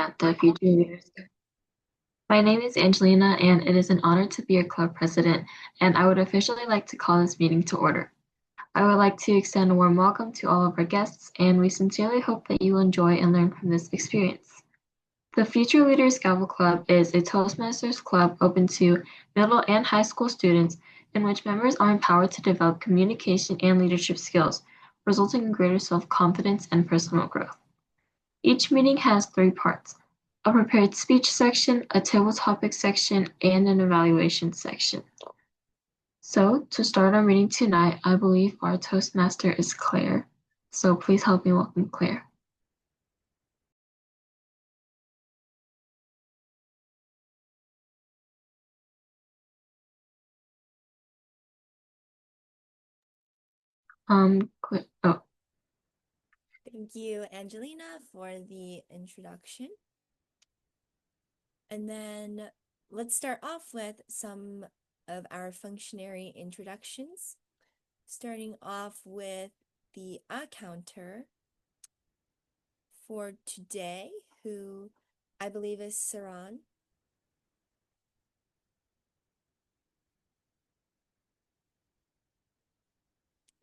at the Future Leaders. My name is Angelina, and it is an honor to be your club president, and I would officially like to call this meeting to order. I would like to extend a warm welcome to all of our guests, and we sincerely hope that you will enjoy and learn from this experience. The Future Leaders Gavel Club is a Toastmasters club open to middle and high school students in which members are empowered to develop communication and leadership skills, resulting in greater self-confidence and personal growth. Each meeting has three parts: a prepared speech section, a table topic section, and an evaluation section. So, to start our meeting tonight, I believe our Toastmaster is Claire. So please help me welcome Claire. Oh, Thank you, Angelina, for the introduction. And then let's start off with some of our functionary introductions, starting off with the counter for today, who I believe is Saran.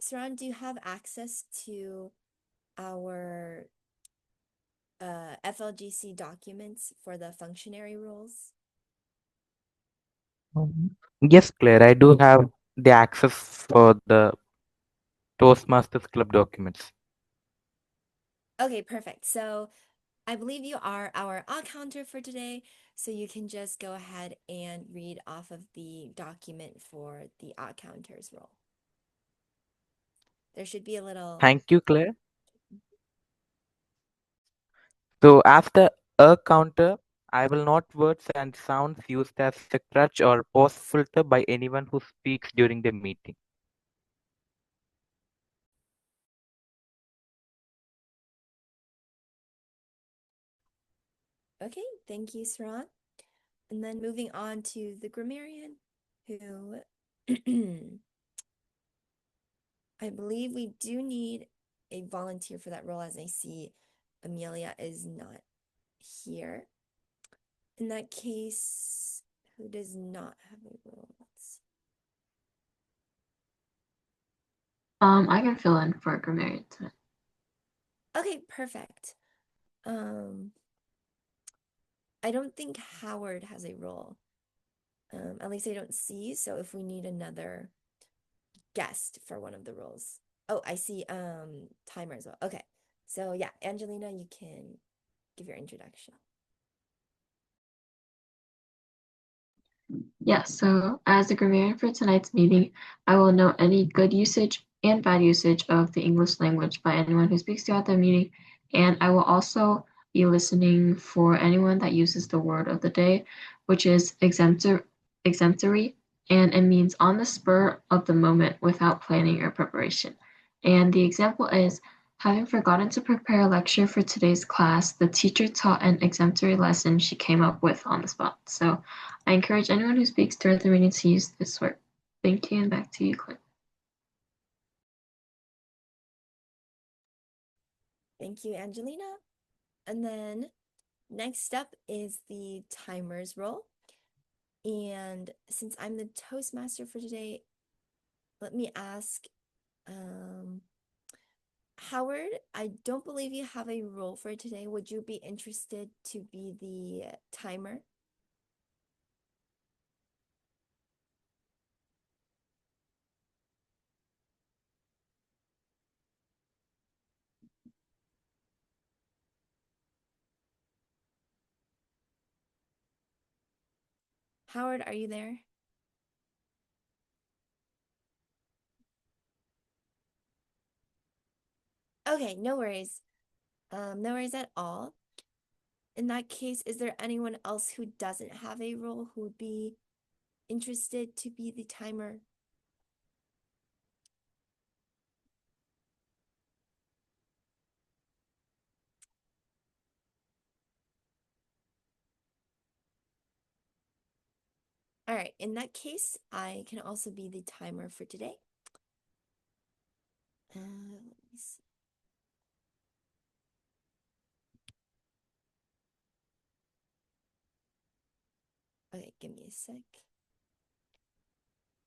Saran, do you have access to our FLGC documents for the functionary rules? Yes, Claire, I do have the access for the Toastmasters Club documents. Okay, perfect. So I believe you are our counter for today, so you can just go ahead and read off of the document for the counters role. There should be a little... Thank you, Claire. So after a counter, I will not words and sounds used as a crutch or pause filter by anyone who speaks during the meeting. Okay, thank you, Saran. And then moving on to the grammarian, who I believe we do need a volunteer for that role, as I see Amelia is not here. In that case, who does not have a role? I can fill in for grammarian tonight. Okay, perfect. I don't think Howard has a role. At least I don't see. So if we need another guest for one of the roles. Oh, I see timer as well. Okay. So yeah, Angelina, you can give your introduction. Yeah, so as the grammarian for tonight's meeting, I will note any good usage and bad usage of the English language by anyone who speaks throughout the meeting, and I will also be listening for anyone that uses the word of the day, which is exemplary, and it means on the spur of the moment without planning or preparation. And the example is, having forgotten to prepare a lecture for today's class, the teacher taught an exemplary lesson she came up with on the spot. So I encourage anyone who speaks throughout the meeting to use this word. Thank you, and back to you, Clint. Thank you, Angelina. And then next up is the timers role. And since I'm the Toastmaster for today, let me ask Howard, I don't believe you have a role for today. Would you be interested to be the timer? Howard, are you there? Okay, no worries. No worries at all. In that case, is there anyone else who doesn't have a role who would be interested to be the timer? All right, in that case, I can also be the timer for today. Let me see. Okay, give me a sec.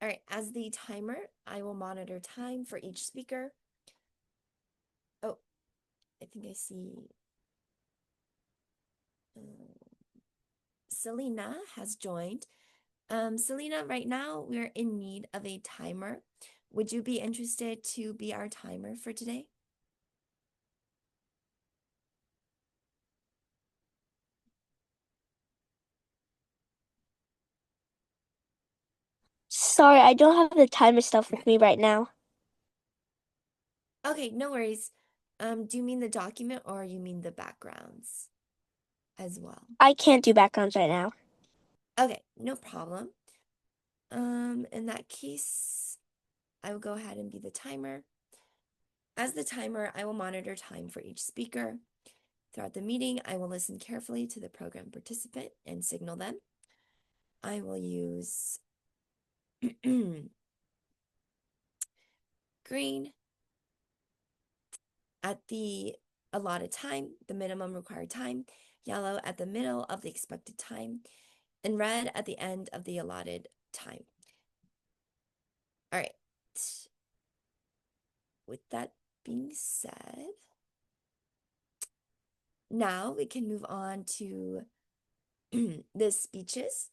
All right, as the timer, I will monitor time for each speaker. Oh, I think I see Selena has joined. Selena, right now we're in need of a timer. Would you be interested to be our timer for today? Sorry, I don't have the timer stuff with me right now. Okay, no worries. Do you mean the document or you mean the backgrounds as well? I can't do backgrounds right now. Okay, no problem. In that case, I will go ahead and be the timer. As the timer, I will monitor time for each speaker. Throughout the meeting, I will listen carefully to the program participant and signal them. I will use green at the allotted time, the minimum required time, yellow at the middle of the expected time, and red at the end of the allotted time. All right. With that being said, now we can move on to the speeches.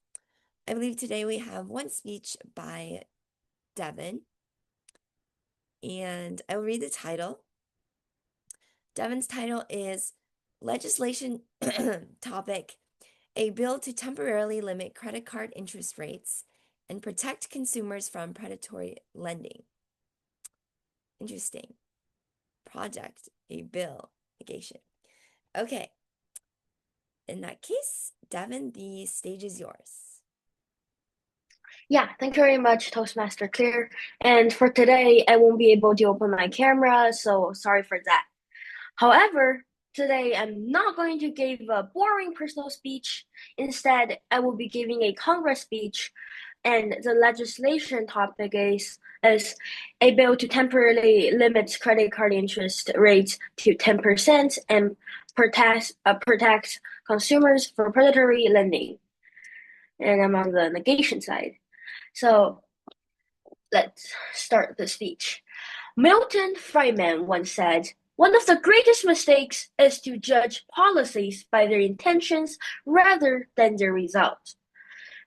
I believe today we have one speech by Devin, and I will read the title. Devin's title is Legislation Topic, a bill to temporarily limit credit card interest rates and protect consumers from predatory lending. Interesting. Project, a bill, negation. Okay. In that case, Devin, the stage is yours. Yeah, thank you very much, Toastmaster Clear. And for today, I won't be able to open my camera, so sorry for that. However, today I'm not going to give a boring personal speech. Instead, I will be giving a Congress speech, and the legislation topic is a bill to temporarily limit credit card interest rates to 10% and protect consumers from predatory lending. And I'm on the negation side. So let's start the speech. Milton Friedman once said, "One of the greatest mistakes is to judge policies by their intentions rather than their results."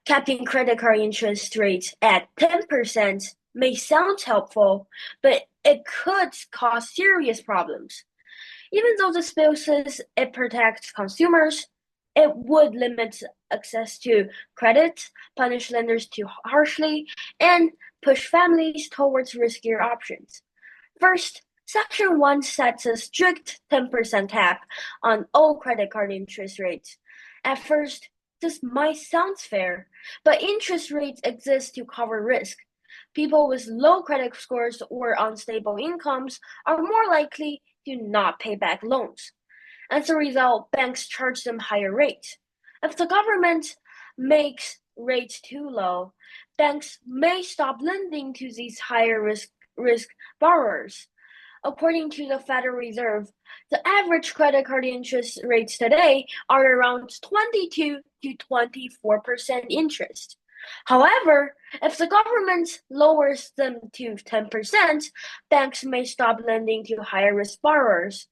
Capping credit card interest rates at 10% may sound helpful, but it could cause serious problems. Even though this bill says it protects consumers, it would limit access to credit, punish lenders too harshly, and push families towards riskier options. First, Section 1 sets a strict 10% cap on all credit card interest rates. At first, this might sound fair, but interest rates exist to cover risk. People with low credit scores or unstable incomes are more likely to not pay back loans. As a result, banks charge them higher rates. If the government makes rates too low, banks may stop lending to these higher risk borrowers. According to the Federal Reserve, the average credit card interest rates today are around 22 to 24% interest. However, if the government lowers them to 10%, banks may stop lending to higher risk borrowers.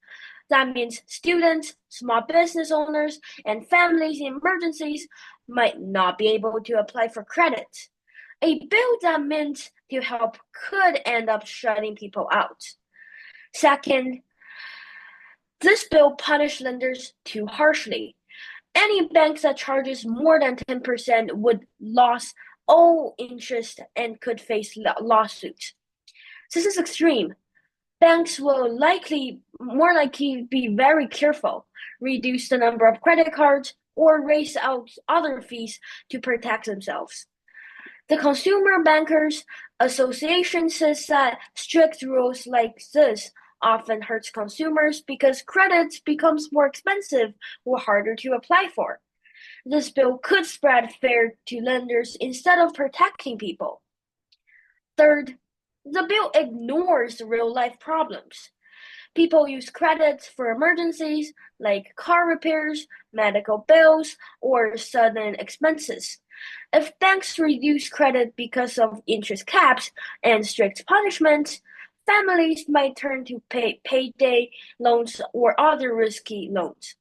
That means students, small business owners, and families in emergencies might not be able to apply for credit. A bill that meant to help could end up shutting people out. Second, this bill punishes lenders too harshly. Any bank that charges more than 10% would lose all interest and could face lawsuits. This is extreme. Banks will more likely be very careful, reduce the number of credit cards, or raise out other fees to protect themselves. The Consumer Bankers Association says that strict rules like this often hurts consumers because credit becomes more expensive or harder to apply for. This bill could spread fear to lenders instead of protecting people. Third, the bill ignores real-life problems. People use credit for emergencies like car repairs, medical bills, or sudden expenses. If banks reduce credit because of interest caps and strict punishments, families might turn to payday loans or other risky loans.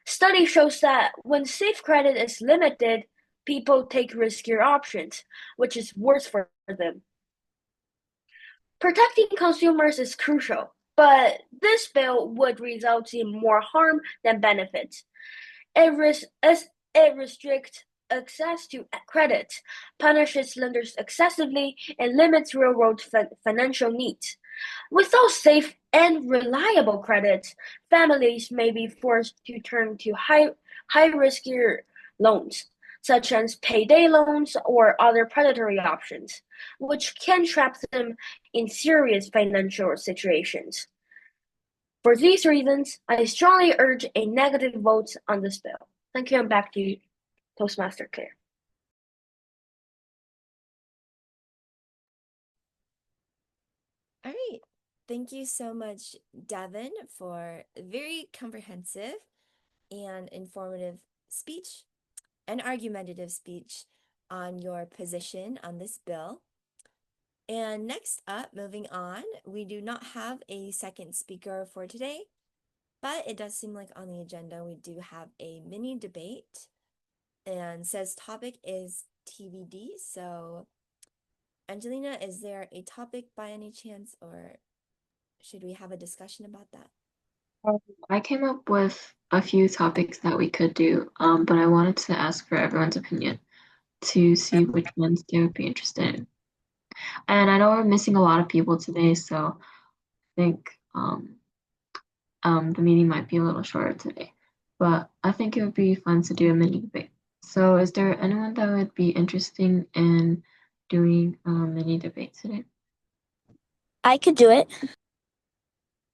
Study shows that when safe credit is limited, people take riskier options, which is worse for them. Protecting consumers is crucial, but this bill would result in more harm than benefits. It restricts access to credit, punishes lenders excessively, and limits real-world financial needs. Without safe and reliable credit, families may be forced to turn to high-riskier loans, such as payday loans or other predatory options, which can trap them in serious financial situations. For these reasons, I strongly urge a negative vote on this bill. Thank you, and back to you, Toastmaster Claire. All right. Thank you so much, Devin, for a very comprehensive and informative speech and argumentative speech on your position on this bill. And next up, moving on, we do not have a second speaker for today, but it does seem like on the agenda we do have a mini debate, and says topic is TBD. So, Angelina, is there a topic by any chance, or should we have a discussion about that? I came up with a few topics that we could do, but I wanted to ask for everyone's opinion to see which ones they would be interested in. And I know we're missing a lot of people today, so I think the meeting might be a little shorter today. But I think it would be fun to do a mini debate. So is there anyone that would be interested in doing a mini debate today? I could do it.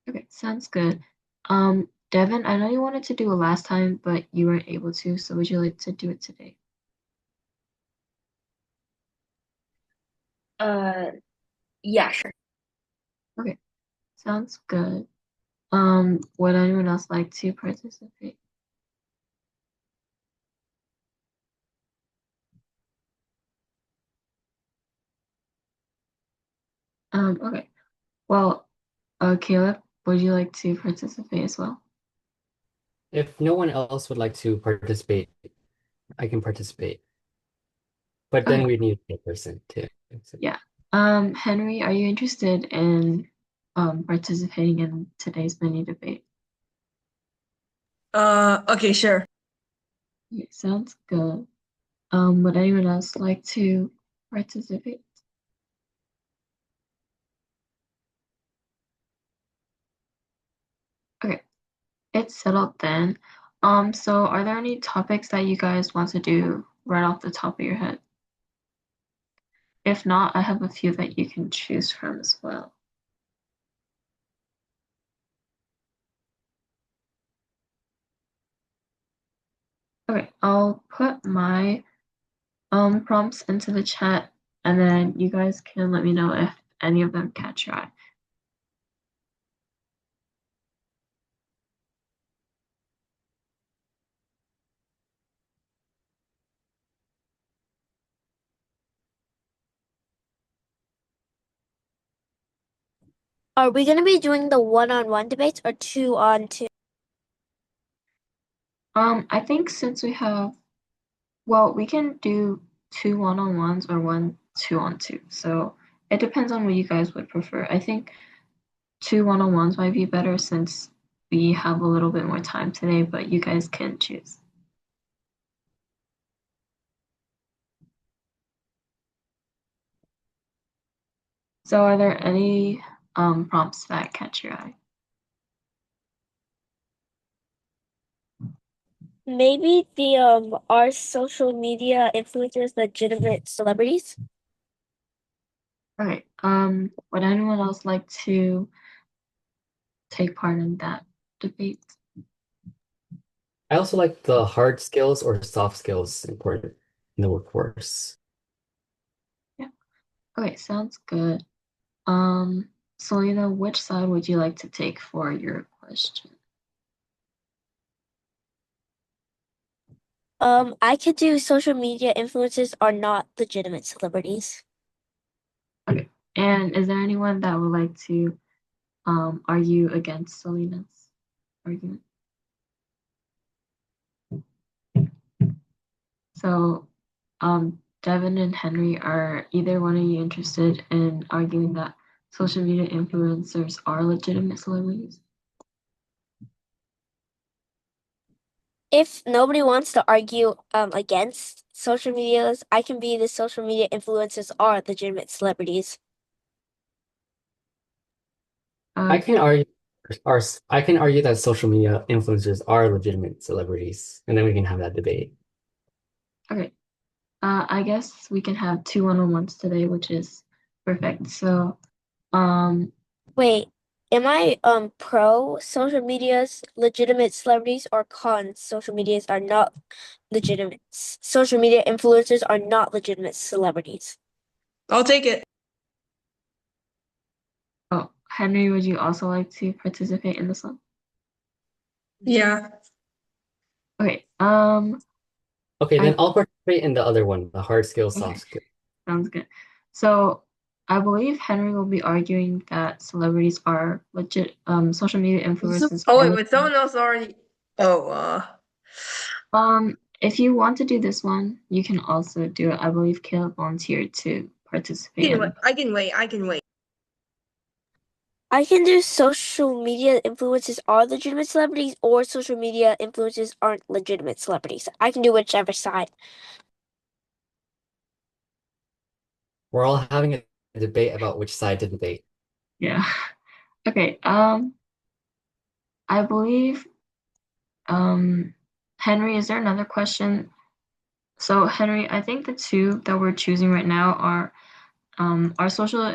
Okay, sounds good. Devin, I know you wanted to do it last time, but you weren't able to, so would you like to do it today? Yeah, sure. Okay, sounds good. Would anyone else like to participate? Okay. Well, Caleb, would you like to participate as well? If no one else would like to participate, I can participate. But then Okay, we need a person too. yeah. Henry, are you interested in participating in today's mini debate? Okay, sure. Okay, sounds good. Would anyone else like to participate? Okay, it's settled then. So are there any topics that you guys want to do right off the top of your head? If not, I have a few that you can choose from as well. Okay, I'll put my prompts into the chat, and then you guys can let me know if any of them catch your eye. Are we going to be doing the one-on-one debates or two-on-two? I think since we have, well, we can do two one-on-ones or one two-on-two. So it depends on what you guys would prefer. I think two one-on-ones might be better since we have a little bit more time today, but you guys can choose. So are there any prompts that catch your eye? Maybe are social media influencers legitimate celebrities? All right. Would anyone else like to take part in that debate? I also like the hard skills or soft skills important in the workforce. Yeah. Okay, sounds good. Selena, which side would you like to take for your question? I could do social media influencers are not legitimate celebrities. Okay. And is there anyone that would like to argue against Selena's argument? So, Devin and Henry, are either one of you interested in arguing that social media influencers are legitimate celebrities? If nobody wants to argue against social medias, I can be the social media influencers are legitimate celebrities. I can argue I can argue that social media influencers are legitimate celebrities, and then we can have that debate. Okay. I guess we can have two one-on-ones today, which is perfect. So, Wait, am I pro social medias legitimate celebrities or con social medias are not legitimate? Social media influencers are not legitimate celebrities. I'll take it. oh, Henry, would you also like to participate in this one? Yeah. Okay. Okay, then I I'll participate in the other one, the hard skills, okay, soft skills. sounds good. So, I believe Henry will be arguing that celebrities are legit. Social media influencers Oh are wait, but someone else already. Oh, If you want to do this one, you can also do it. I believe Caleb volunteered to participate in. I can wait. I can wait. I can do social media influencers are legitimate celebrities or social media influencers aren't legitimate celebrities. I can do whichever side. We're all having a debate about which side to debate. Yeah. Okay. I believe Henry, is there another question? So Henry, I think the two that we're choosing right now are social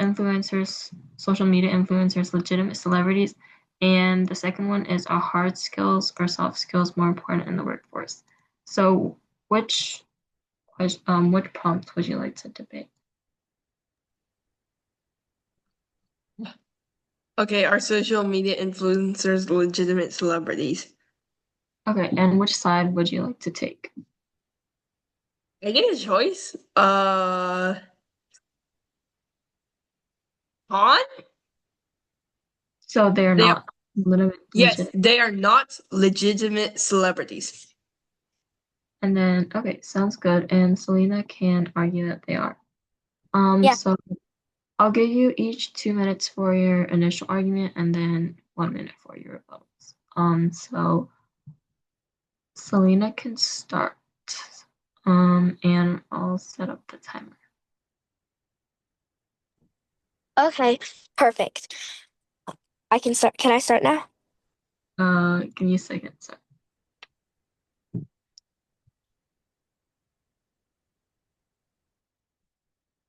media influencers legitimate celebrities? And the second one is, are hard skills or soft skills more important in the workforce? So which prompt would you like to debate? Okay, are social media influencers legitimate celebrities? Okay, and which side would you like to take? I get a choice. On? So they're They are, not yes, legit. they are not legitimate celebrities. And then, okay, sounds good. And Selena can argue that they are. Yeah. So I'll give you each 2 minutes for your initial argument and then 1 minute for your rebuttals. So Selena can start. And I'll set up the timer. Okay, perfect. I can start. Can I start now? Give me a second. Sorry.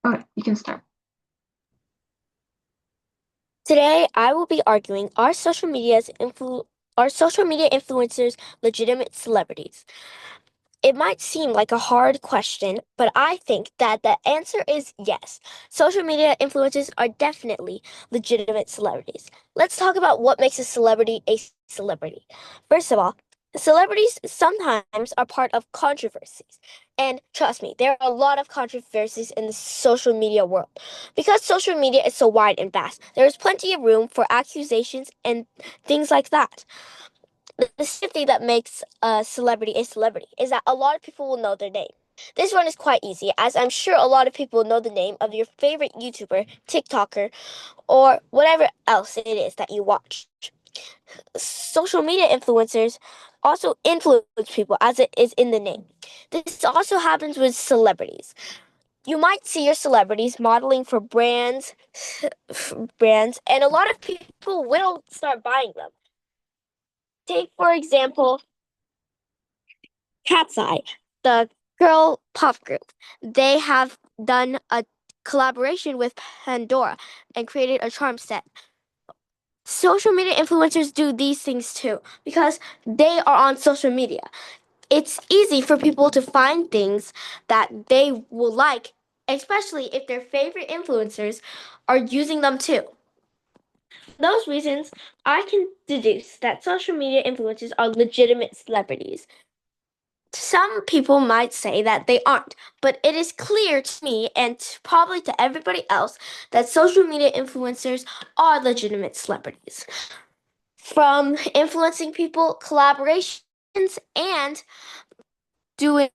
Okay, you can start. Today, I will be arguing are social media influencers legitimate celebrities? It might seem like a hard question, but I think that the answer is yes. Social media influencers are definitely legitimate celebrities. Let's talk about what makes a celebrity a celebrity. First of all, celebrities sometimes are part of controversies. And trust me, there are a lot of controversies in the social media world. Because social media is so wide and vast, there is plenty of room for accusations and things like that. The same thing that makes a celebrity is that a lot of people will know their name. This one is quite easy, as I'm sure a lot of people know the name of your favorite YouTuber, TikToker, or whatever else it is that you watch. Social media influencers also influence people, as it is in the name. This also happens with celebrities. You might see your celebrities modeling for brands, and a lot of people will start buying them. Take, for example, Cat's Eye, the girl pop group. They have done a collaboration with Pandora and created a charm set. Social media influencers do these things too because they are on social media. It's easy for people to find things that they will like, especially if their favorite influencers are using them too. For those reasons, I can deduce that social media influencers are legitimate celebrities. Some people might say that they aren't, but it is clear to me and probably to everybody else that social media influencers are legitimate celebrities. From influencing people, collaborations, and doing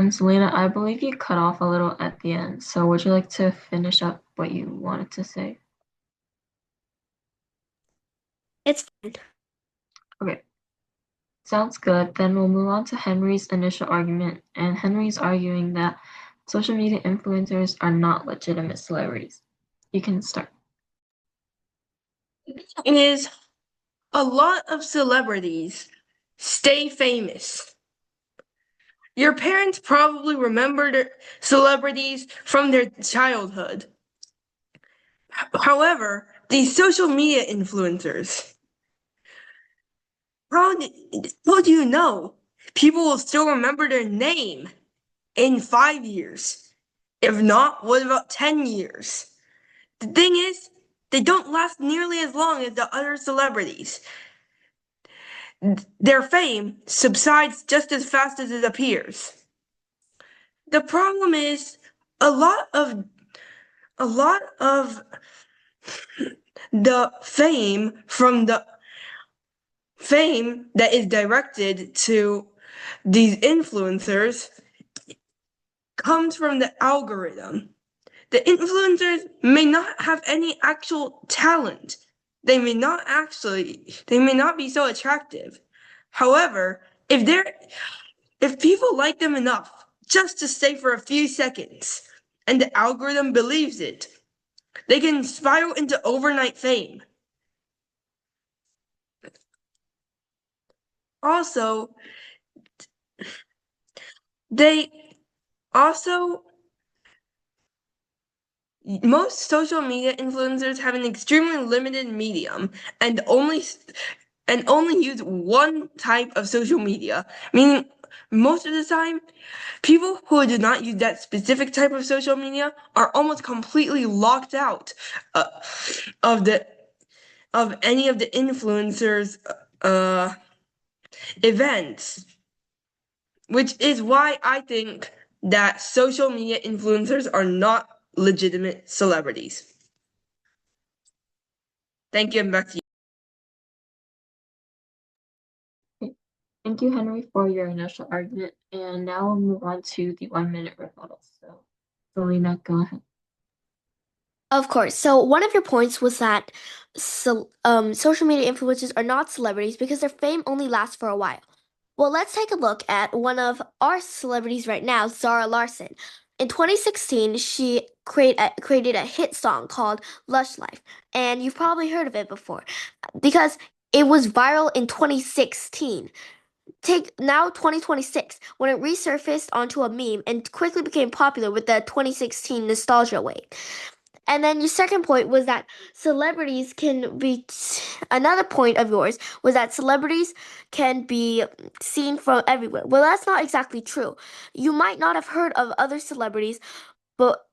Selena, I believe you cut off a little at the end, so would you like to finish up what you wanted to say? it's fine. Okay, sounds good. Then we'll move on to Henry's initial argument, and Henry's arguing that social media influencers are not legitimate celebrities. You can start. Is a lot of celebrities stay famous. Your parents probably remember their celebrities from their childhood. However, these social media influencers, how do you know people will still remember their name in 5 years? If not, what about 10 years? The thing is, they don't last nearly as long as the other celebrities. Their fame subsides just as fast as it appears. The problem is a lot of the fame that is directed to these influencers comes from the algorithm. The influencers may not have any actual talent. They may not be so attractive. However, if people like them enough just to stay for a few seconds and the algorithm believes it, they can spiral into overnight fame. Also, they also most social media influencers have an extremely limited medium and only use one type of social media, meaning most of the time people who do not use that specific type of social media are almost completely locked out of any of the influencers events, which is why I think that social media influencers are not legitimate celebrities. Thank you, and back to you. Thank you, Henry, for your initial argument. And now we'll move on to the 1 minute rebuttal. So, Selena, go ahead. Of course. So one of your points was that social media influencers are not celebrities because their fame only lasts for a while. Well, let's take a look at one of our celebrities right now, Zara Larsson. In 2016, she created a hit song called Lush Life, and you've probably heard of it before because it was viral in 2016. Take now 2026 when it resurfaced onto a meme and quickly became popular with the 2016 nostalgia wave. And then your second point was that celebrities can be, another point of yours was that celebrities can be seen from everywhere. Well, that's not exactly true. You might not have heard of other celebrities, but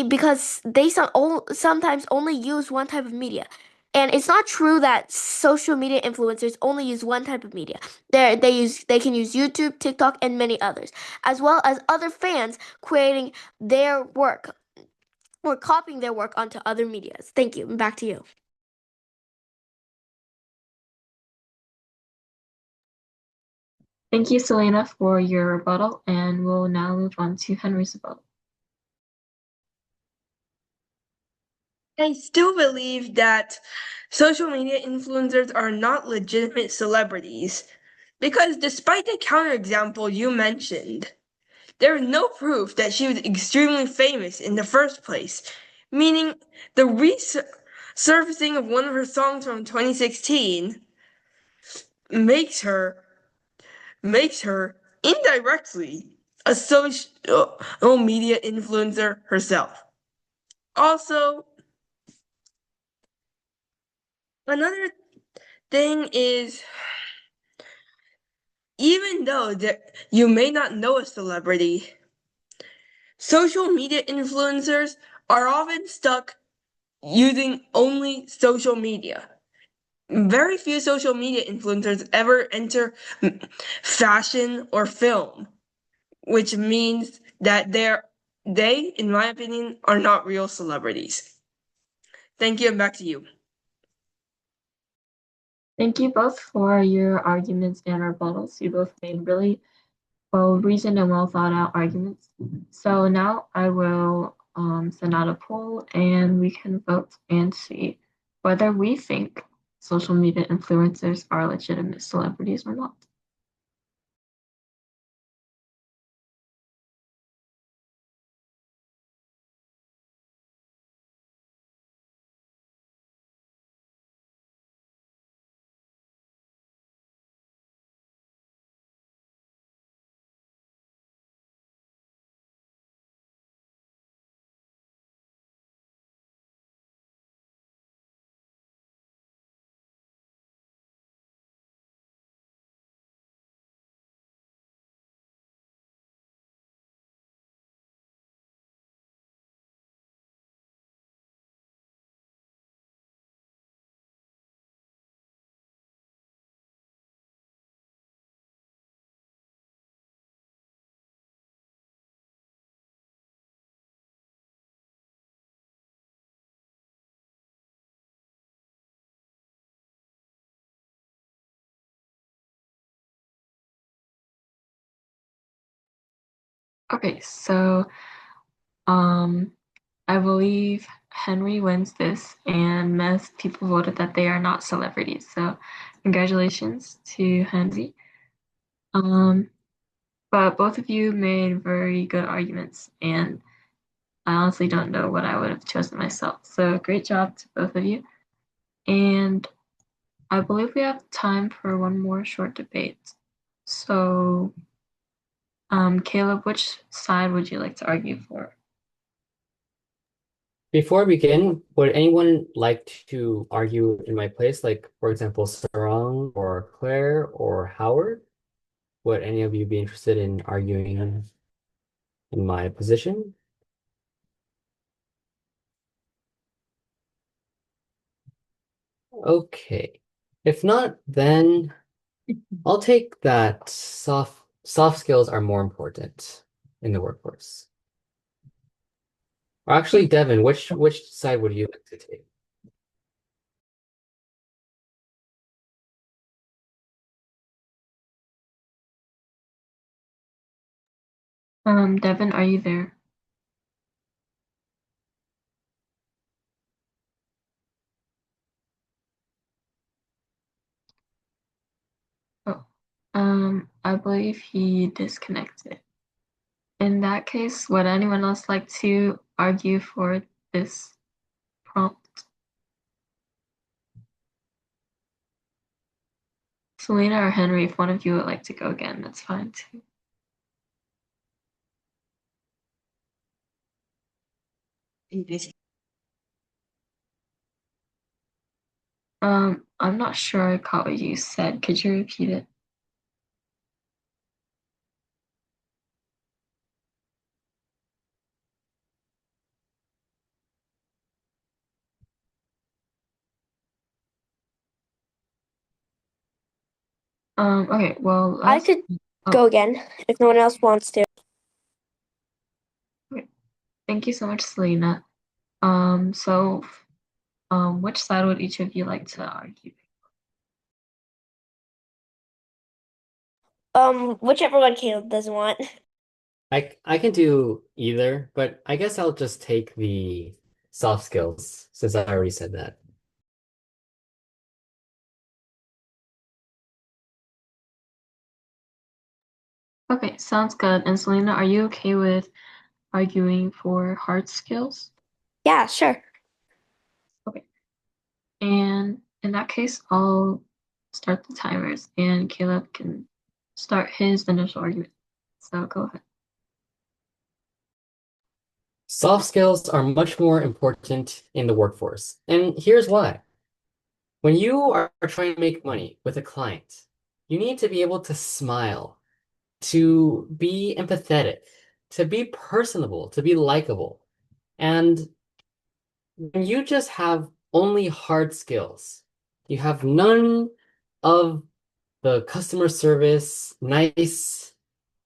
because they sometimes only use one type of media. And it's not true that social media influencers only use one type of media. They can use YouTube, TikTok, and many others, as well as other fans creating their work or copying their work onto other medias. Thank you. Back to you. Thank you, Selena, for your rebuttal, and we'll now move on to Henry's rebuttal. I still believe that social media influencers are not legitimate celebrities because despite the counterexample you mentioned, there is no proof that she was extremely famous in the first place, meaning the resurfacing of one of her songs from 2016 makes her indirectly a social media influencer herself. Also, another thing is even though you may not know a celebrity, social media influencers are often stuck using only social media. Very few social media influencers ever enter fashion or film, which means that they, in my opinion, are not real celebrities. Thank you, and back to you. Thank you both for your arguments and rebuttals. You both made really well-reasoned and well-thought-out arguments. So now I will send out a poll and we can vote and see whether we think social media influencers are legitimate celebrities or not. Okay, so I believe Henry wins this, and most people voted that they are not celebrities. So congratulations to Henry. But both of you made very good arguments, and I honestly don't know what I would have chosen myself. So great job to both of you. And I believe we have time for one more short debate. So, Caleb, which side would you like to argue for? Before we begin, would anyone like to argue in my place? Like, for example, Sarang or Claire or Howard? Would any of you be interested in arguing in my position? Okay. If not, then I'll take that soft skills are more important in the workforce. Or actually, Devin, which side would you like to take? Devin, are you there? Oh, I believe he disconnected. In that case, would anyone else like to argue for this prompt? Selena or Henry, if one of you would like to go again, that's fine too. I'm not sure I caught what you said. Could you repeat it? Okay, well, I could oh, go again if no one else wants to. okay. Thank you so much, Selena. So, which side would each of you like to argue? Whichever one Caleb doesn't want. I can do either, but I guess I'll just take the soft skills since I already said that. Okay, sounds good. And Selena, are you okay with arguing for hard skills? Yeah, sure. Okay. And in that case, I'll start the timers and Caleb can start his initial argument. So go ahead. Soft skills are much more important in the workforce, and here's why. When you are trying to make money with a client, You need to be able to smile, to be empathetic, to be personable, to be likable. And when you just have only hard skills, you have none of the customer service, nice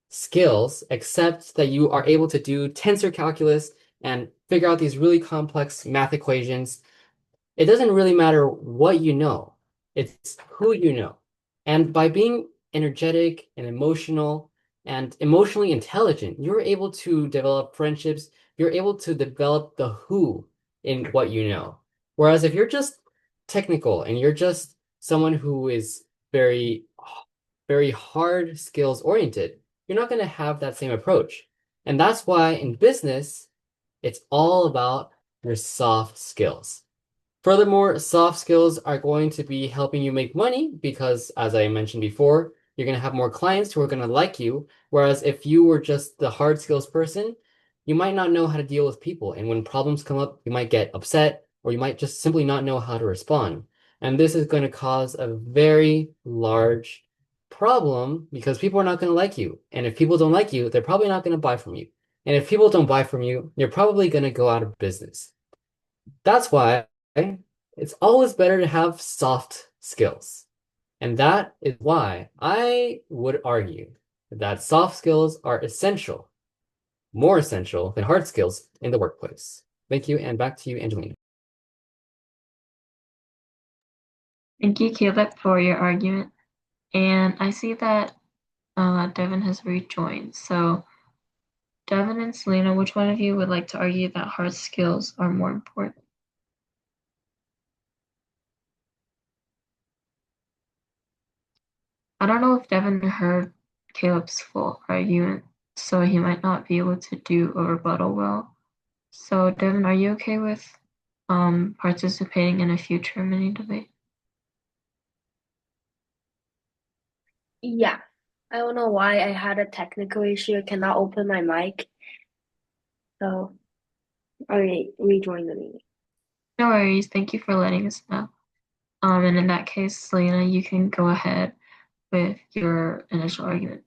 skills, except that you are able to do tensor calculus and figure out these really complex math equations. It doesn't really matter what you know, it's who you know. And by being energetic and emotional and emotionally intelligent, you're able to develop friendships, you're able to develop the who in what you know. Whereas if you're just technical and you're just someone who is very, very hard skills oriented, you're not going to have that same approach. And that's why in business, it's all about your soft skills. Furthermore, soft skills are going to be helping you make money because, as I mentioned before, you're going to have more clients who are going to like you. Whereas if you were just the hard skills person, you might not know how to deal with people. And when problems come up, you might get upset or you might just simply not know how to respond. And this is going to cause a very large problem because people are not going to like you. And if people don't like you, they're probably not going to buy from you. And if people don't buy from you, you're probably going to go out of business. That's why it's always better to have soft skills. And that is why I would argue that soft skills are essential, more essential than hard skills in the workplace. Thank you, and back to you, Angelina. Thank you, Caleb, for your argument. And I see that Devin has rejoined. So, Devin and Selena, which one of you would like to argue that hard skills are more important? I don't know if Devin heard Caleb's full argument, so he might not be able to do a rebuttal well. So, Devin, are you okay with participating in a future mini debate? Yeah. I don't know why I had a technical issue. I cannot open my mic. So I rejoined the meeting. No worries. Thank you for letting us know. And in that case, Selena, you can go ahead with your initial argument.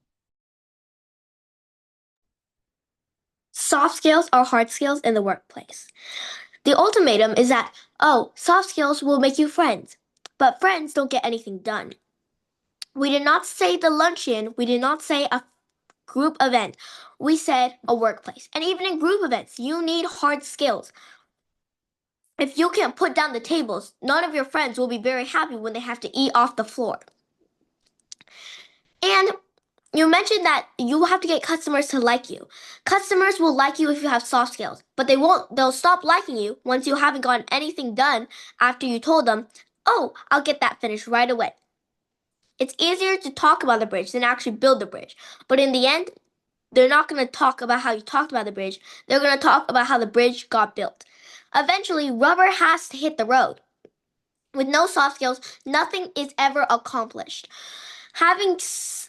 Soft skills are hard skills in the workplace. The ultimatum is that, oh, soft skills will make you friends, but friends don't get anything done. We did not say the luncheon, we did not say a group event. We said a workplace. And even in group events, you need hard skills. If you can't put down the tables, none of your friends will be very happy when they have to eat off the floor. And you mentioned that you have to get customers to like you. Customers will like you if you have soft skills, but they'll stop liking you once you haven't gotten anything done after you told them, oh, I'll get that finished right away. It's easier to talk about the bridge than actually build the bridge. But in the end, they're not going to talk about how you talked about the bridge. They're going to talk about how the bridge got built. Eventually, rubber has to hit the road. With no soft skills, nothing is ever accomplished.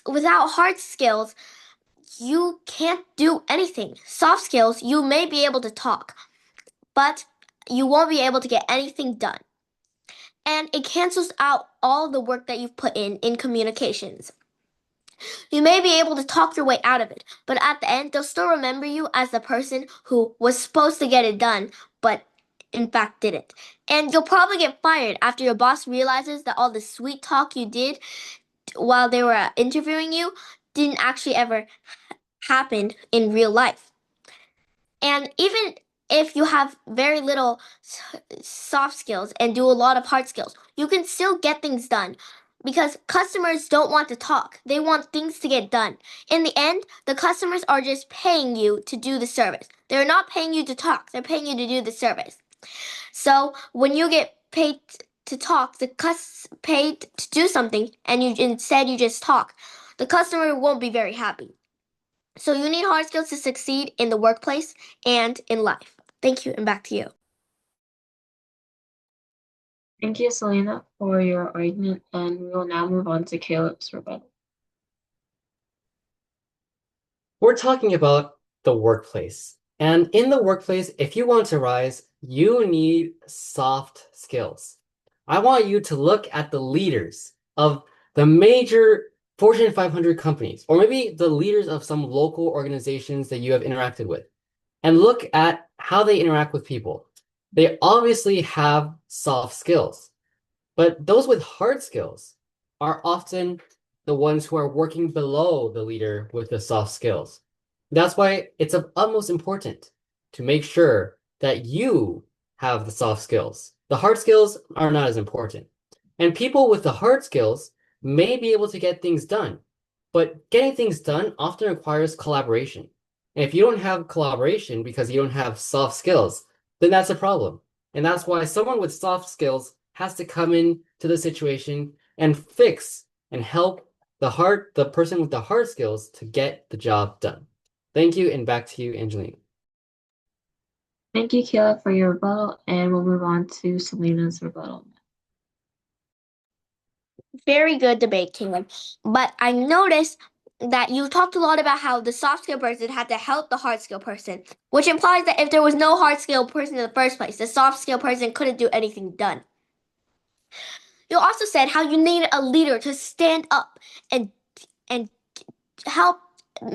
Without hard skills, you can't do anything. Soft skills, you may be able to talk, but you won't be able to get anything done. And it cancels out all the work that you've put in communications. You may be able to talk your way out of it, but at the end, they'll still remember you as the person who was supposed to get it done, but in fact didn't. And you'll probably get fired after your boss realizes that all the sweet talk you did while they were interviewing you didn't actually ever happen in real life. And even if you have very little soft skills and do a lot of hard skills, you can still get things done because customers don't want to talk. They want things to get done. In the end, the customers are just paying you to do the service. They're not paying you to talk. They're paying you to do the service. So when you get paid to talk, paid to do something, and you just talk, the customer won't be very happy. So you need hard skills to succeed in the workplace and in life. Thank you, and back to you. Thank you, Selena, for your argument, and we will now move on to Caleb's rebuttal. We're talking about the workplace. And in the workplace, if you want to rise, you need soft skills. I want you to look at the leaders of the major Fortune 500 companies, or maybe the leaders of some local organizations that you have interacted with, and look at how they interact with people. They obviously have soft skills, but those with hard skills are often the ones who are working below the leader with the soft skills. That's why it's of utmost importance to make sure that you have the soft skills. The hard skills are not as important. And people with the hard skills may be able to get things done, but getting things done often requires collaboration. And if you don't have collaboration because you don't have soft skills, then that's a problem. And that's why someone with soft skills has to come in to the situation and fix and help the person with the hard skills to get the job done. Thank you, and back to you, Angelina. Thank you, Kayla, for your rebuttal, and we'll move on to Selena's rebuttal. Very good debate, Caleb. But I noticed that you talked a lot about how the soft skill person had to help the hard skill person, which implies that if there was no hard skill person in the first place, the soft skill person couldn't do anything done. You also said how you needed a leader to stand up and help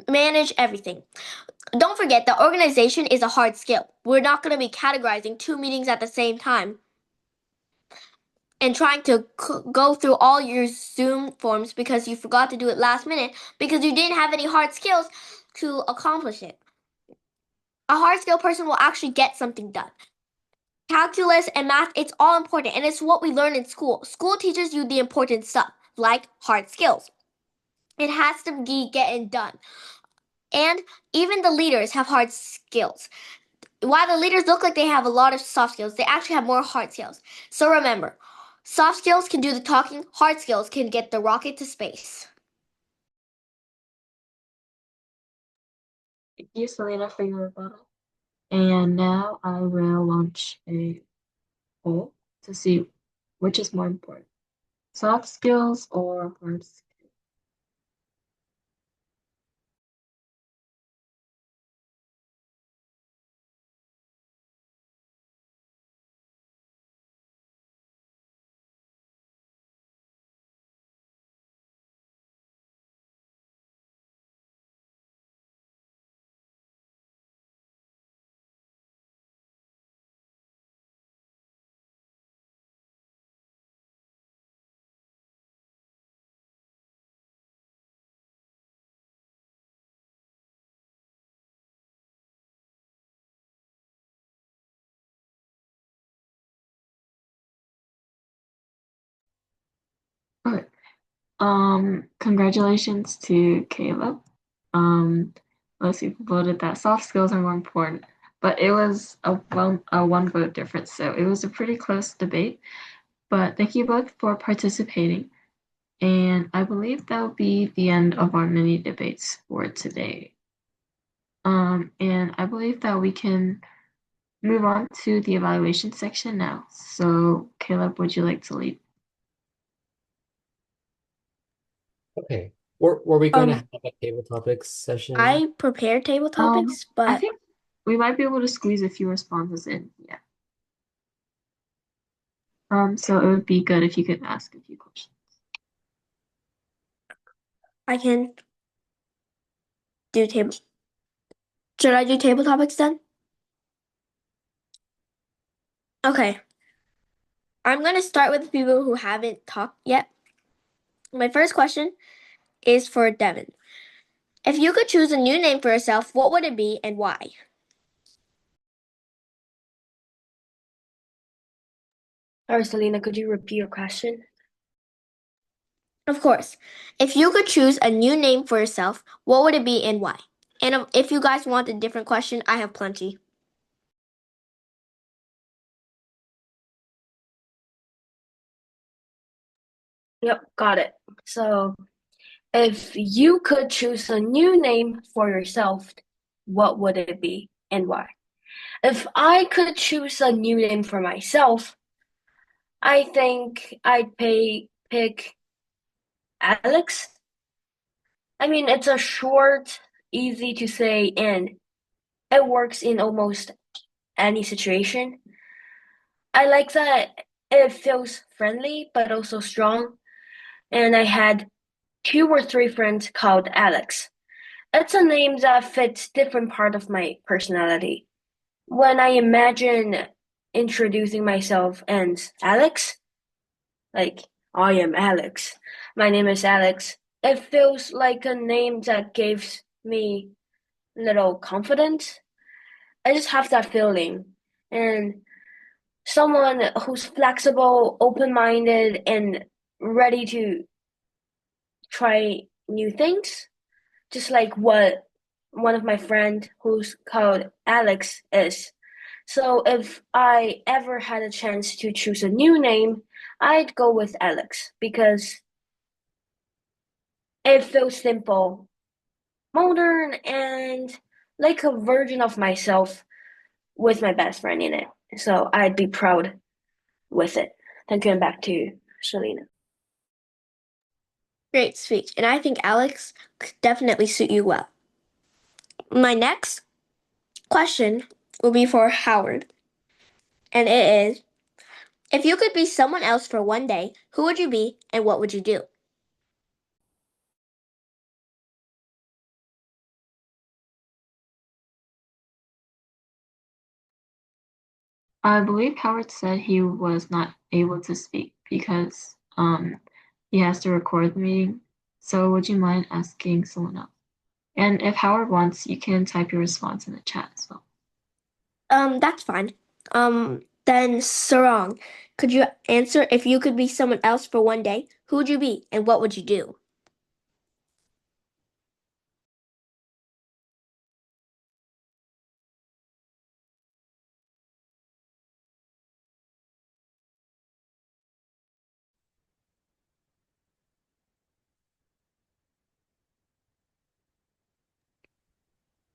manage everything. Don't forget, the organization is a hard skill. We're not going to be categorizing 2 meetings at the same time and trying to go through all your Zoom forms because you forgot to do it last minute because you didn't have any hard skills to accomplish it. A hard skill person will actually get something done. Calculus and math, it's all important, and it's what we learn in school. School teaches you the important stuff, like hard skills. It has to be getting done. And even the leaders have hard skills. While the leaders look like they have a lot of soft skills, they actually have more hard skills. So remember, soft skills can do the talking, hard skills can get the rocket to space. Thank you, Selena, for your rebuttal. And now I will launch a poll to see which is more important, soft skills or hard skills. Okay. Congratulations to Caleb. Most people voted that soft skills are more important, but it was a one vote difference, so it was a pretty close debate. But thank you both for participating, and I believe that will be the end of our mini debates for today. And I believe that we can move on to the evaluation section now. So, Caleb, would you like to lead? Okay. Were we going to have a table topics session? I prepared table topics, I but think we might be able to squeeze a few responses in. Yeah. So it would be good if you could ask a few questions. I can do table. Should I do table topics then? Okay. I'm going to start with the people who haven't talked yet. My first question is for Devin. If you could choose a new name for yourself, what would it be and why? Sorry, Selena, could you repeat your question? Of course. If you could choose a new name for yourself, what would it be and why? And if you guys want a different question, I have plenty. Yep, got it. So, if you could choose a new name for yourself, what would it be and why? If I could choose a new name for myself, I think I'd pick Alex. I mean, it's a short, easy to say, and it works in almost any situation. I like that it feels friendly but also strong, and I had two or three friends called Alex. It's a name that fits different part of my personality. When I imagine introducing myself as Alex, like I am Alex, my name is Alex, it feels like a name that gives me little confidence. I just have that feeling. And someone who's flexible, open-minded, and ready to try new things, just like what one of my friend who's called Alex is. So if I ever had a chance to choose a new name, I'd go with Alex because it feels simple, modern, and like a version of myself with my best friend in it. So I'd be proud with it. Thank you, and back to you, Selena. Great speech, and I think Alex could definitely suit you well. My next question will be for Howard, and it is, if you could be someone else for one day, who would you be and what would you do? I believe Howard said he was not able to speak because he has to record the meeting. So would you mind asking someone else? And if Howard wants, you can type your response in the chat as well. That's fine. Then Sarong, could you answer if you could be someone else for one day, who would you be and what would you do?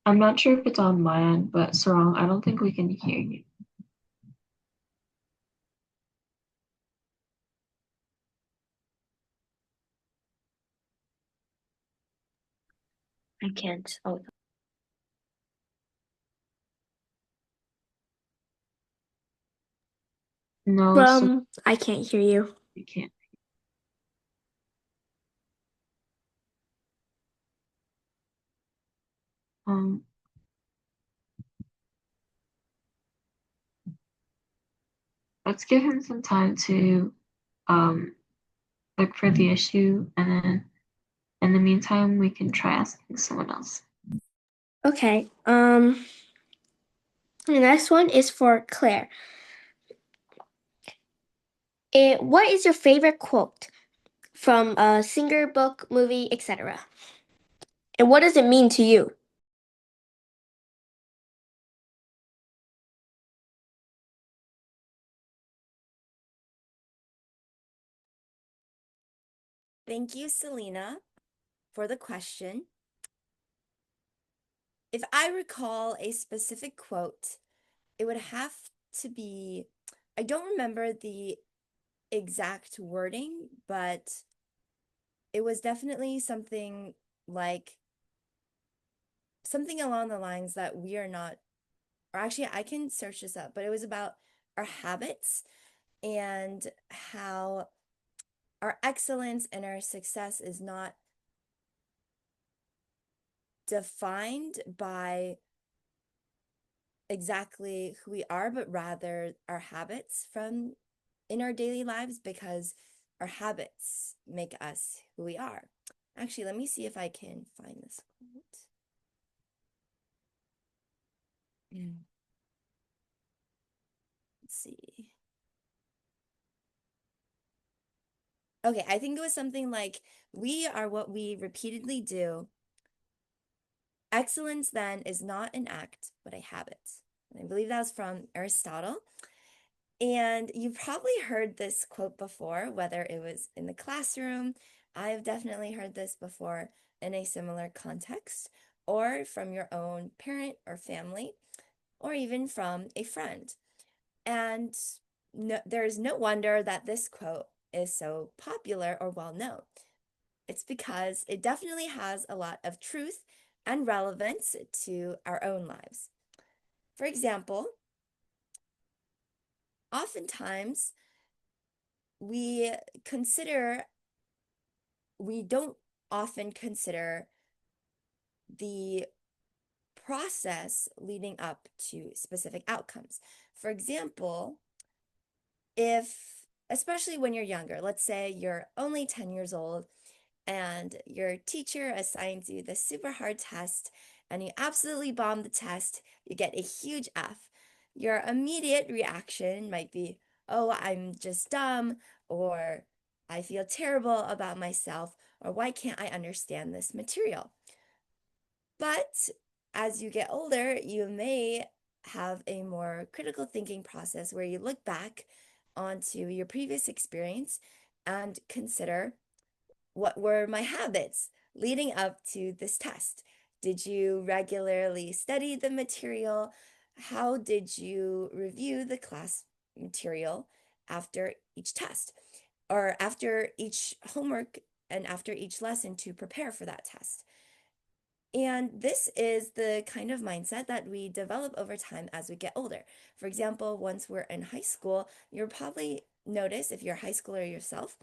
I'm not sure if it's on my end, but Sarong, I don't think we can hear you. I can't. Oh, No, so I can't hear you. we can't. Um, let's give him some time to look for the issue, and then in the meantime, we can try asking someone else. Okay. The next one is for Claire. What is your favorite quote from a singer, book, movie, etc.? And what does it mean to you? Thank you, Selena, for the question. If I recall a specific quote, it would have to be, I don't remember the exact wording, but it was definitely something like something along the lines that we are not, or actually, I can search this up, but it was about our habits and how our excellence and our success is not defined by exactly who we are, but rather our habits from in our daily lives, because our habits make us who we are. Actually, let me see if I can find this quote. Let's see. Okay, I think it was something like, we are what we repeatedly do. Excellence then is not an act, but a habit. And I believe that was from Aristotle. And you've probably heard this quote before, whether it was in the classroom. I've definitely heard this before in a similar context, or from your own parent or family, or even from a friend. And there's no wonder that this quote is so popular or well known. It's because it definitely has a lot of truth and relevance to our own lives. For example, oftentimes we consider we don't often consider the process leading up to specific outcomes. For example, especially when you're younger, let's say you're only 10 years old and your teacher assigns you this super hard test and you absolutely bomb the test, you get a huge F. Your immediate reaction might be, oh, I'm just dumb, or I feel terrible about myself, or why can't I understand this material? But as you get older, you may have a more critical thinking process where you look back onto your previous experience and consider, what were my habits leading up to this test? Did you regularly study the material? How did you review the class material after each test or after each homework and after each lesson to prepare for that test? And this is the kind of mindset that we develop over time as we get older. For example, once we're in high school, you'll probably notice, if you're a high schooler yourself,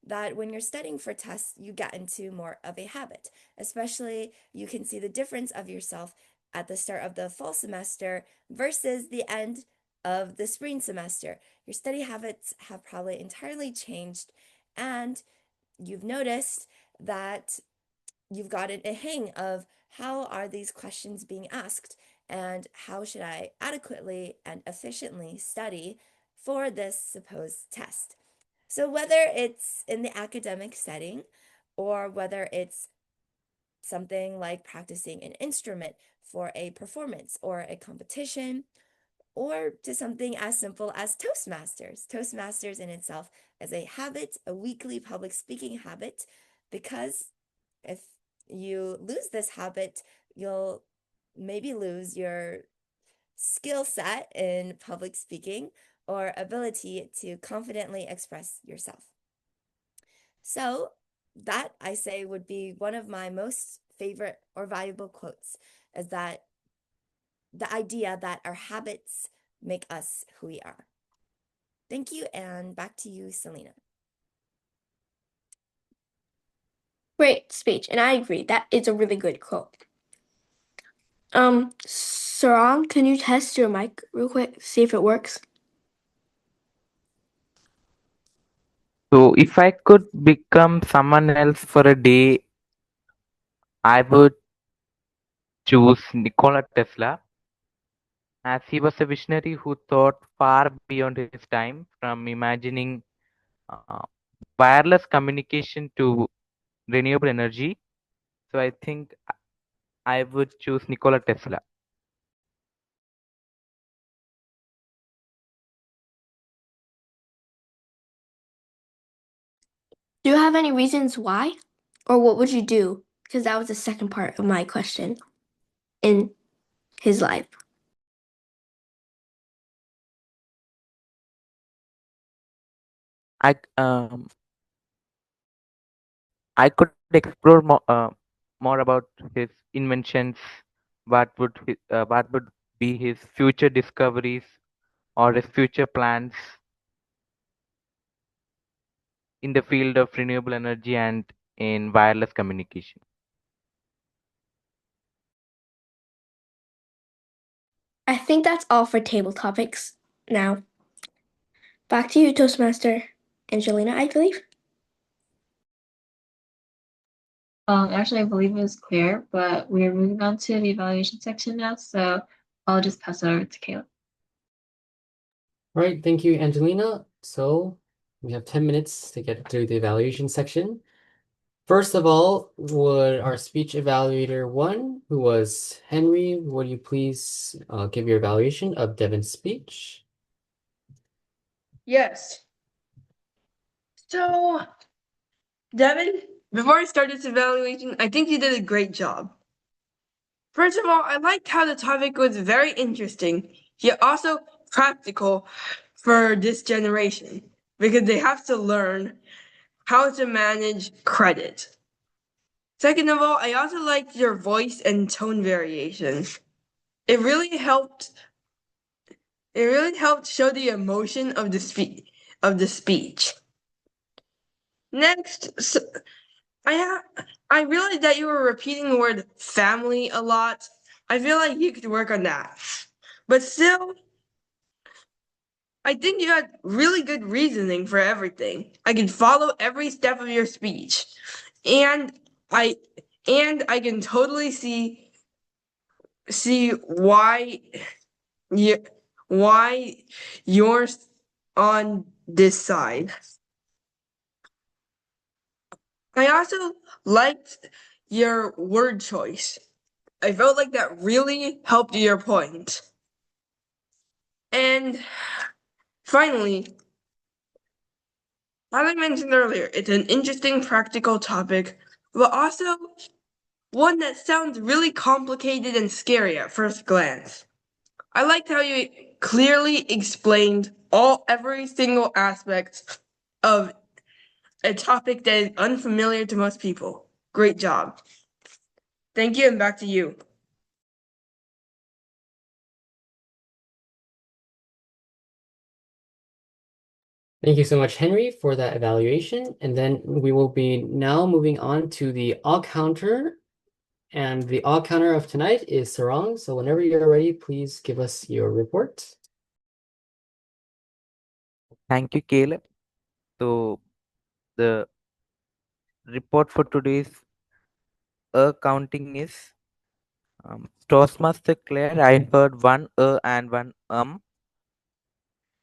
that when you're studying for tests, you get into more of a habit. Especially, you can see the difference of yourself at the start of the fall semester versus the end of the spring semester. Your study habits have probably entirely changed, and you've noticed that you've gotten a hang of how are these questions being asked and how should I adequately and efficiently study for this supposed test. So whether it's in the academic setting or whether it's something like practicing an instrument for a performance or a competition, or to something as simple as Toastmasters. Toastmasters in itself is a habit, a weekly public speaking habit, because if you lose this habit, you'll maybe lose your skill set in public speaking or ability to confidently express yourself. So, that I say would be one of my most favorite or valuable quotes, is that the idea that our habits make us who we are. Thank you, and back to you, Selena. Great speech, and I agree. That is a really good quote. Sarang, can you test your mic real quick? See if it works. So if I could become someone else for a day, I would choose Nikola Tesla, as he was a visionary who thought far beyond his time, from imagining uh, wireless communication to renewable energy. So I think I would choose Nikola Tesla. Do you have any reasons why? Or what would you do? Because that was the second part of my question in his life. I I could explore more about his inventions. What would be his future discoveries or his future plans in the field of renewable energy and in wireless communication. I think that's all for table topics now. Back to you, Toastmaster Angelina, I believe. Actually, I believe it was clear, but we're moving on to the evaluation section now, so I'll just pass it over to Caleb. All right, thank you, Angelina. So we have 10 minutes to get through the evaluation section. First of all, would our speech evaluator one, who was Henry, would you please give your evaluation of Devin's speech? Yes. So, Devin, before I start this evaluation, I think you did a great job. First of all, I liked how the topic was very interesting, yet also practical for this generation, because they have to learn how to manage credit. Second of all, I also liked your voice and tone variations. It really helped show the emotion of the speech. Next, I I realized that you were repeating the word family a lot. I feel like you could work on that. But still, I think you had really good reasoning for everything. I can follow every step of your speech. And I I can totally see you why you're on this side. I also liked your word choice. I felt like that really helped your point. And finally, as I mentioned earlier, it's an interesting practical topic, but also one that sounds really complicated and scary at first glance. I liked how you clearly explained every single aspect of a topic that is unfamiliar to most people. Great job. Thank you, and back to you. Thank you so much, Henry, for that evaluation. And then we will be now moving on to the all counter. And the all counter of tonight is Sarang. So whenever you're ready, please give us your report. Thank you, Caleb. So the report for today's counting is Toastmaster Claire. I heard one and one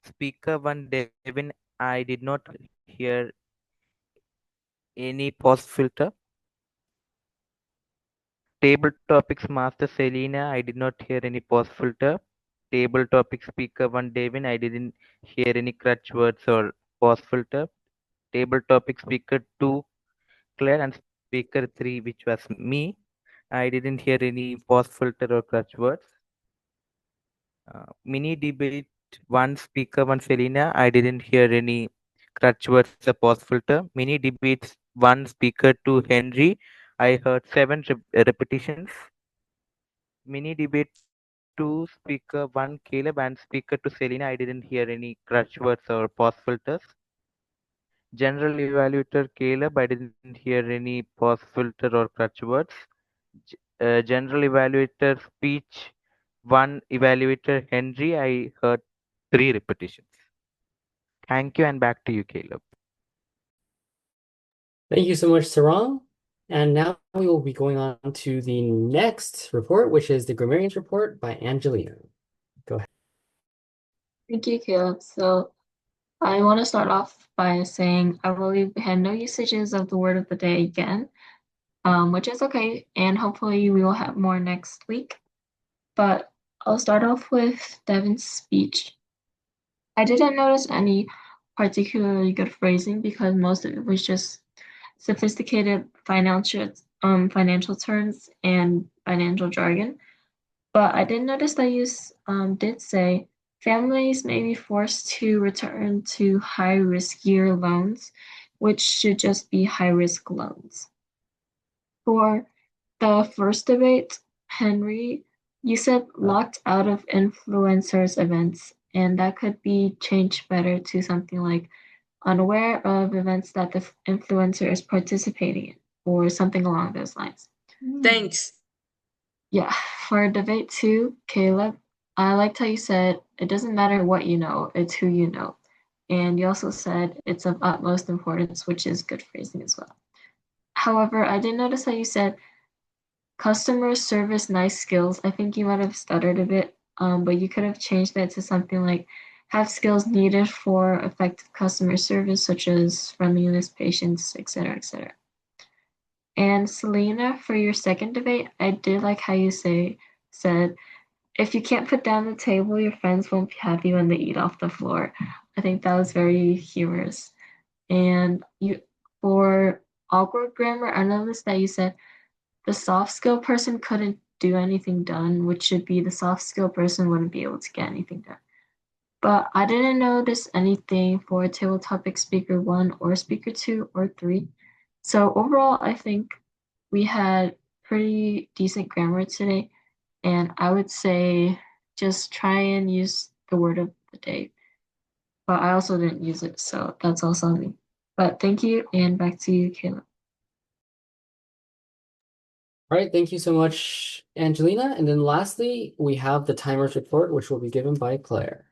Speaker one Devin. I did not hear any pause filter. Table topics master Selena. I did not hear any pause filter. Table topic speaker one Devin. I didn't hear any crutch words or pause filter. Table topic speaker two Claire and speaker three, which was me. I didn't hear any pause filter or crutch words. Mini debate one speaker one Selena. I didn't hear any crutch words or pause filter. Mini debates one speaker two Henry. I heard seven repetitions. Mini debate two speaker one Caleb and speaker to Selena. I didn't hear any crutch words or pause filters. General evaluator Caleb. I didn't hear any pause filter or crutch words. General evaluator speech one evaluator Henry. I heard three repetitions. Thank you, and back to you, Caleb. Thank you so much, Sarang. And now we will be going on to the next report, which is the grammarians report by Angelina. Go ahead. Thank you, Caleb. So I want to start off by saying I believe we had no usages of the word of the day again, which is okay, and hopefully we will have more next week. But I'll start off with Devin's speech. I didn't notice any particularly good phrasing because most of it was just sophisticated financial terms and financial jargon. But I did notice that you did say families may be forced to return to high riskier loans, which should just be high risk loans. For the first debate, Henry, you said locked out of influencers events, and that could be changed better to something like unaware of events that the influencer is participating in, or something along those lines. Thanks. Yeah, for debate two, Caleb, I liked how you said it doesn't matter what you know, it's who you know. And you also said it's of utmost importance, which is good phrasing as well. However, I did notice how you said customer service nice skills. I think you might have stuttered a bit, but you could have changed that to something like have skills needed for effective customer service, such as friendliness, patience, etc., etc. And Selena, for your second debate, I did like how you said if you can't put down the table, your friends won't be happy when they eat off the floor. I think that was very humorous. And you for awkward grammar, I noticed that you said the soft skill person couldn't do anything done, which should be the soft skill person wouldn't be able to get anything done. But I didn't notice anything for table topic speaker one or speaker two or three. So overall, I think we had pretty decent grammar today. And I would say just try and use the word of the day. But I also didn't use it, so that's also on me. But thank you, and back to you, Caleb. All right, thank you so much, Angelina. And then lastly, we have the timers report, which will be given by Claire.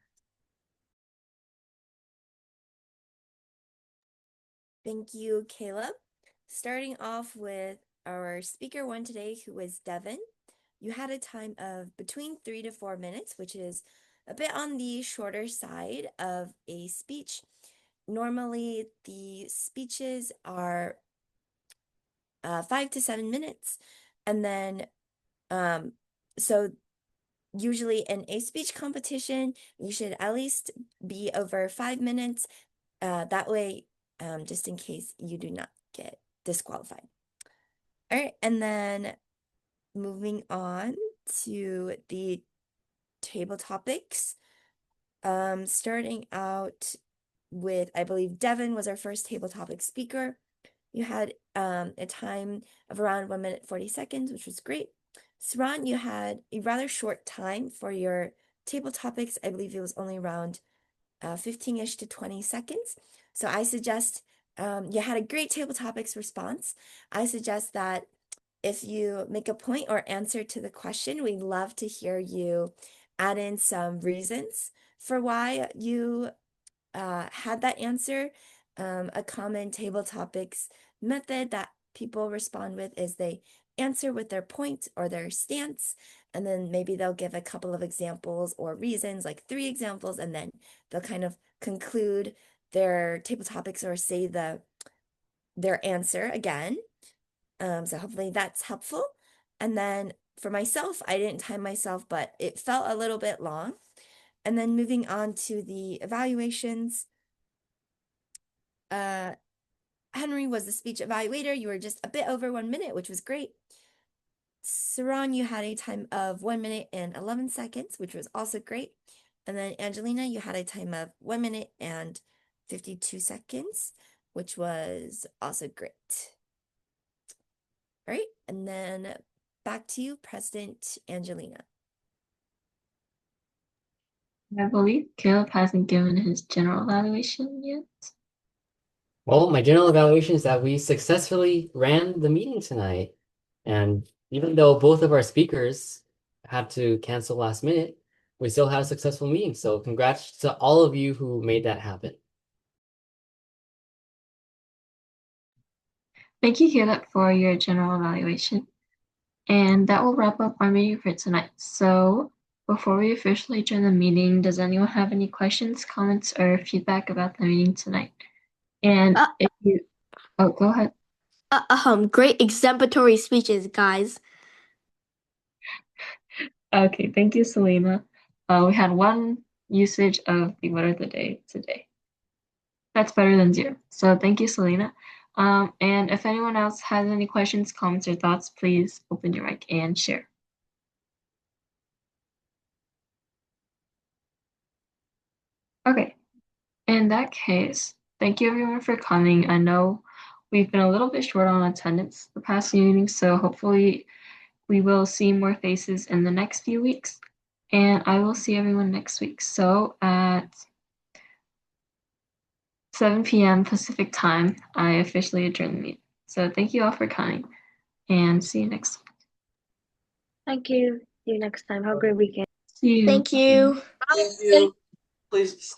Thank you, Caleb. Starting off with our speaker one today, who was Devin. You had a time of between 3 to 4 minutes, which is a bit on the shorter side of a speech. Normally, the speeches are 5 to 7 minutes. And then, so usually in a speech competition, you should at least be over 5 minutes. That way, just in case you do not get disqualified. All right, and then moving on to the table topics. Starting out with, I believe Devin was our first table topic speaker. You had a time of around 1 minute 40 seconds, which was great. Saran, you had a rather short time for your table topics. I believe it was only around 15-ish to 20 seconds. So I suggest you had a great table topics response. I suggest that if you make a point or answer to the question, we'd love to hear you add in some reasons for why you had that answer. A common table topics method that people respond with is they answer with their point or their stance, and then maybe they'll give a couple of examples or reasons, like 3 examples, and then they'll kind of conclude their table topics or say their answer again. So hopefully that's helpful. And then for myself, I didn't time myself, but it felt a little bit long. And then moving on to the evaluations, Henry was the speech evaluator. You were just a bit over 1 minute, which was great. Saran, you had a time of 1 minute and 11 seconds, which was also great. And then Angelina, you had a time of 1 minute and 52 seconds, which was also great. All right, and then back to you, President Angelina. I believe Caleb hasn't given his general evaluation yet. Well, my general evaluation is that we successfully ran the meeting tonight. And even though both of our speakers had to cancel last minute, we still had a successful meeting. So congrats to all of you who made that happen. Thank you, Caleb, for your general evaluation. And that will wrap up our meeting for tonight. So before we officially adjourn the meeting, does anyone have any questions, comments, or feedback about the meeting tonight? And if you, oh, go ahead. Great exemplary speeches, guys. Okay, thank you, Selena. We had 1 usage of the word of the day today. That's better than 0. So thank you, Selena. And if anyone else has any questions, comments, or thoughts, please open your mic and share. Okay, in that case, thank you everyone for coming. I know we've been a little bit short on attendance the past few meetings, so hopefully we will see more faces in the next few weeks. And I will see everyone next week. So at 7 p.m. Pacific time, I officially adjourn the meeting. So thank you all for coming and see you next week. Thank you. See you next time. Have a great weekend. See you. Thank you. Thank you. Please.